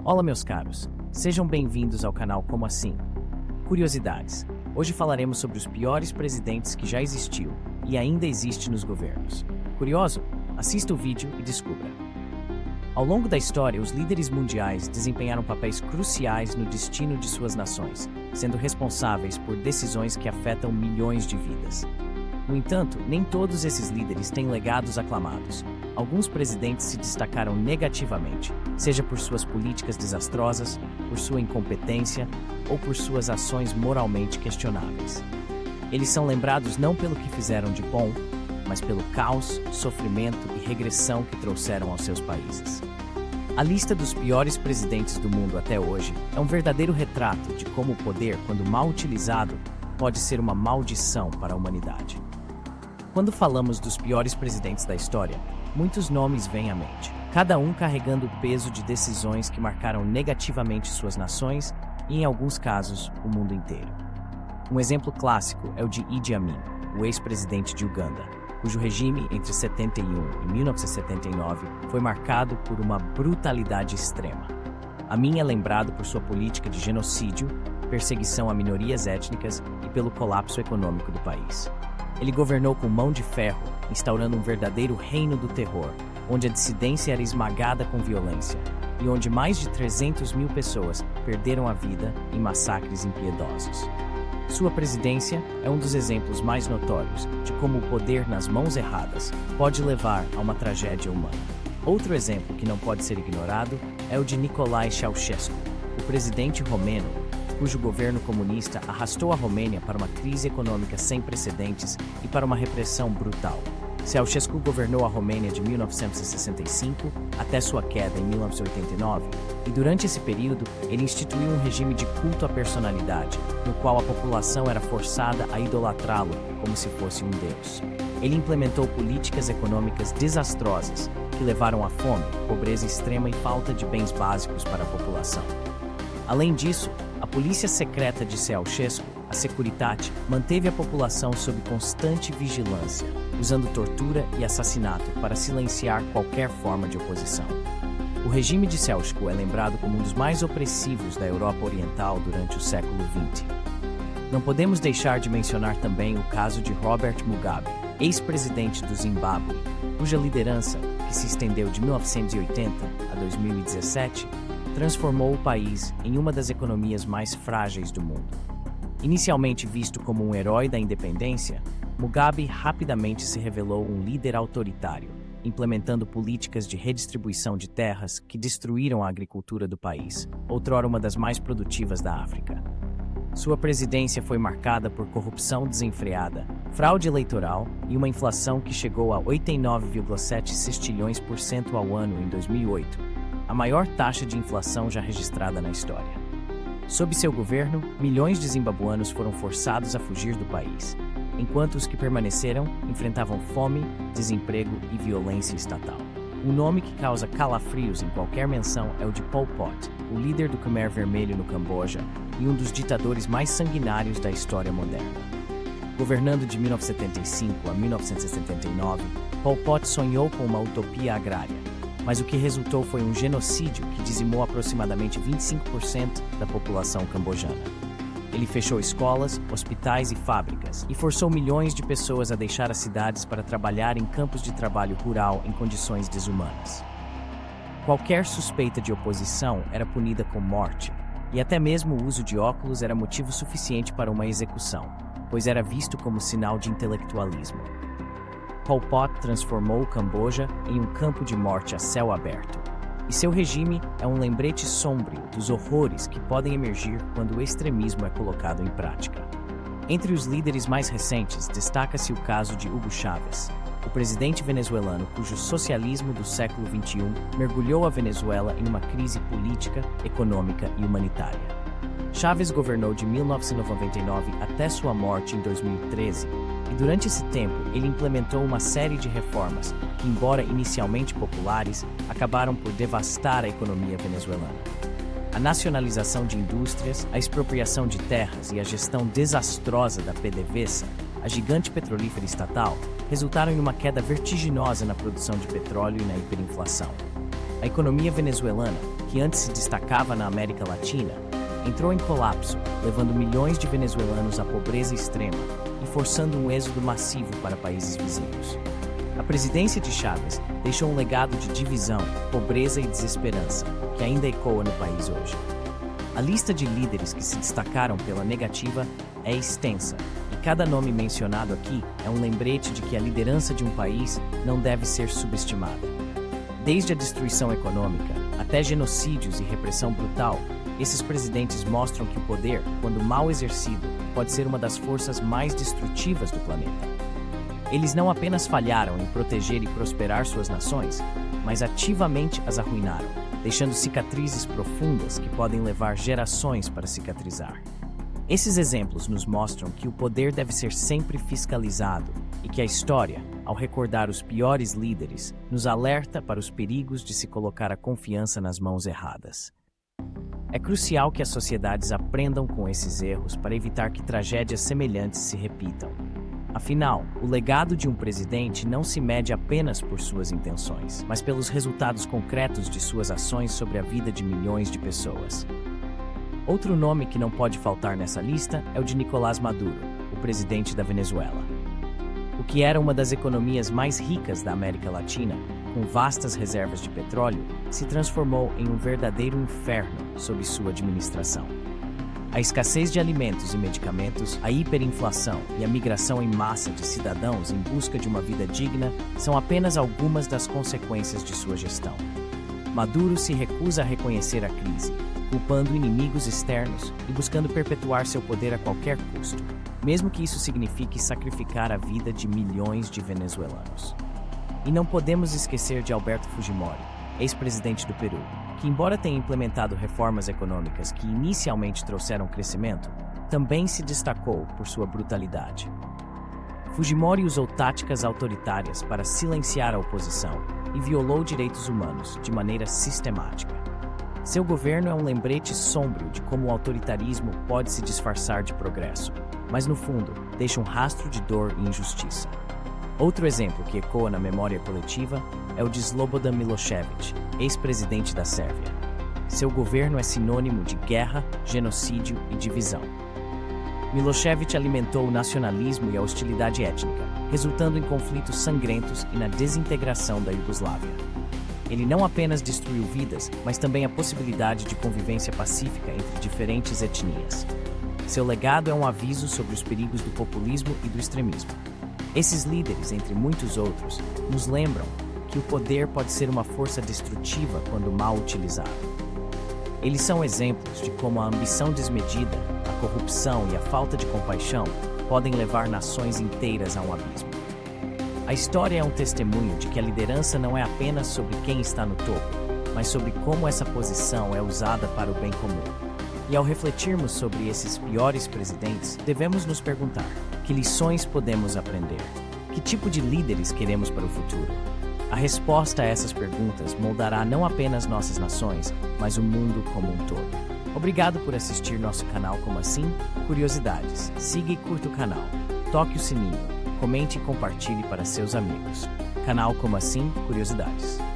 Olá, meus caros. Sejam bem-vindos ao canal Como Assim? Curiosidades. Hoje falaremos sobre os piores presidentes que já existiu e ainda existe nos governos. Curioso? Assista o vídeo e descubra. Ao longo da história, os líderes mundiais desempenharam papéis cruciais no destino de suas nações, sendo responsáveis por decisões que afetam milhões de vidas. No entanto, nem todos esses líderes têm legados aclamados. Alguns presidentes se destacaram negativamente, seja por suas políticas desastrosas, por sua incompetência ou por suas ações moralmente questionáveis. Eles são lembrados não pelo que fizeram de bom, mas pelo caos, sofrimento e regressão que trouxeram aos seus países. A lista dos piores presidentes do mundo até hoje é um verdadeiro retrato de como o poder, quando mal utilizado, pode ser uma maldição para a humanidade. Quando falamos dos piores presidentes da história, muitos nomes vêm à mente, cada um carregando o peso de decisões que marcaram negativamente suas nações e, em alguns casos, o mundo inteiro. Um exemplo clássico é o de Idi Amin, o ex-presidente de Uganda, cujo regime entre 71 e 1979 foi marcado por uma brutalidade extrema. Amin é lembrado por sua política de genocídio, perseguição a minorias étnicas e pelo colapso econômico do país. Ele governou com mão de ferro, instaurando um verdadeiro reino do terror, onde a dissidência era esmagada com violência e onde mais de 300 mil pessoas perderam a vida em massacres impiedosos. Sua presidência é um dos exemplos mais notórios de como o poder nas mãos erradas pode levar a uma tragédia humana. Outro exemplo que não pode ser ignorado é o de Nicolae Ceausescu, o presidente romeno, cujo governo comunista arrastou a Romênia para uma crise econômica sem precedentes e para uma repressão brutal. Ceausescu governou a Romênia de 1965 até sua queda em 1989, e durante esse período ele instituiu um regime de culto à personalidade, no qual a população era forçada a idolatrá-lo como se fosse um deus. Ele implementou políticas econômicas desastrosas que levaram à fome, pobreza extrema e falta de bens básicos para a população. Além disso, a polícia secreta de Ceausescu, a Securitate, manteve a população sob constante vigilância, usando tortura e assassinato para silenciar qualquer forma de oposição. O regime de Ceausescu é lembrado como um dos mais opressivos da Europa Oriental durante o século XX. Não podemos deixar de mencionar também o caso de Robert Mugabe, ex-presidente do Zimbábue, cuja liderança, que se estendeu de 1980 a 2017, transformou o país em uma das economias mais frágeis do mundo. Inicialmente visto como um herói da independência, Mugabe rapidamente se revelou um líder autoritário, implementando políticas de redistribuição de terras que destruíram a agricultura do país, outrora uma das mais produtivas da África. Sua presidência foi marcada por corrupção desenfreada, fraude eleitoral e uma inflação que chegou a 89,7 sextilhões% ao ano em 2008, a maior taxa de inflação já registrada na história. Sob seu governo, milhões de zimbabuanos foram forçados a fugir do país, enquanto os que permaneceram enfrentavam fome, desemprego e violência estatal. Um nome que causa calafrios em qualquer menção é o de Pol Pot, o líder do Khmer Vermelho no Camboja e um dos ditadores mais sanguinários da história moderna. Governando de 1975 a 1979, Pol Pot sonhou com uma utopia agrária, mas o que resultou foi um genocídio que dizimou aproximadamente 25% da população cambojana. Ele fechou escolas, hospitais e fábricas e forçou milhões de pessoas a deixar as cidades para trabalhar em campos de trabalho rural em condições desumanas. Qualquer suspeita de oposição era punida com morte, e até mesmo o uso de óculos era motivo suficiente para uma execução, pois era visto como sinal de intelectualismo. Pol Pot transformou o Camboja em um campo de morte a céu aberto, e seu regime é um lembrete sombrio dos horrores que podem emergir quando o extremismo é colocado em prática. Entre os líderes mais recentes, destaca-se o caso de Hugo Chávez, o presidente venezuelano cujo socialismo do século XXI mergulhou a Venezuela em uma crise política, econômica e humanitária. Chávez governou de 1999 até sua morte em 2013, e durante esse tempo ele implementou uma série de reformas que, embora inicialmente populares, acabaram por devastar a economia venezuelana. A nacionalização de indústrias, a expropriação de terras e a gestão desastrosa da PDVSA, a gigante petrolífera estatal, resultaram em uma queda vertiginosa na produção de petróleo e na hiperinflação. A economia venezuelana, que antes se destacava na América Latina, entrou em colapso, levando milhões de venezuelanos à pobreza extrema e forçando um êxodo massivo para países vizinhos. A presidência de Chávez deixou um legado de divisão, pobreza e desesperança, que ainda ecoa no país hoje. A lista de líderes que se destacaram pela negativa é extensa, e cada nome mencionado aqui é um lembrete de que a liderança de um país não deve ser subestimada. Desde a destruição econômica até genocídios e repressão brutal, esses presidentes mostram que o poder, quando mal exercido, pode ser uma das forças mais destrutivas do planeta. Eles não apenas falharam em proteger e prosperar suas nações, mas ativamente as arruinaram, deixando cicatrizes profundas que podem levar gerações para cicatrizar. Esses exemplos nos mostram que o poder deve ser sempre fiscalizado e que a história, ao recordar os piores líderes, nos alerta para os perigos de se colocar a confiança nas mãos erradas. É crucial que as sociedades aprendam com esses erros para evitar que tragédias semelhantes se repitam. Afinal, o legado de um presidente não se mede apenas por suas intenções, mas pelos resultados concretos de suas ações sobre a vida de milhões de pessoas. Outro nome que não pode faltar nessa lista é o de Nicolás Maduro, o presidente da Venezuela. O que era uma das economias mais ricas da América Latina, com vastas reservas de petróleo, se transformou em um verdadeiro inferno sob sua administração. A escassez de alimentos e medicamentos, a hiperinflação e a migração em massa de cidadãos em busca de uma vida digna são apenas algumas das consequências de sua gestão. Maduro se recusa a reconhecer a crise, culpando inimigos externos e buscando perpetuar seu poder a qualquer custo, mesmo que isso signifique sacrificar a vida de milhões de venezuelanos. E não podemos esquecer de Alberto Fujimori, ex-presidente do Peru, que, embora tenha implementado reformas econômicas que inicialmente trouxeram crescimento, também se destacou por sua brutalidade. Fujimori usou táticas autoritárias para silenciar a oposição e violou direitos humanos de maneira sistemática. Seu governo é um lembrete sombrio de como o autoritarismo pode se disfarçar de progresso, mas no fundo deixa um rastro de dor e injustiça. Outro exemplo que ecoa na memória coletiva é o de Slobodan Milošević, ex-presidente da Sérvia. Seu governo é sinônimo de guerra, genocídio e divisão. Milošević alimentou o nacionalismo e a hostilidade étnica, resultando em conflitos sangrentos e na desintegração da Iugoslávia. Ele não apenas destruiu vidas, mas também a possibilidade de convivência pacífica entre diferentes etnias. Seu legado é um aviso sobre os perigos do populismo e do extremismo. Esses líderes, entre muitos outros, nos lembram que o poder pode ser uma força destrutiva quando mal utilizado. Eles são exemplos de como a ambição desmedida, a corrupção e a falta de compaixão podem levar nações inteiras a um abismo. A história é um testemunho de que a liderança não é apenas sobre quem está no topo, mas sobre como essa posição é usada para o bem comum. E ao refletirmos sobre esses piores presidentes, devemos nos perguntar: que lições podemos aprender? Que tipo de líderes queremos para o futuro? A resposta a essas perguntas moldará não apenas nossas nações, mas o mundo como um todo. Obrigado por assistir nosso canal Como Assim? Curiosidades. Siga e curta o canal. Toque o sininho. Comente e compartilhe para seus amigos. Canal Como Assim? Curiosidades.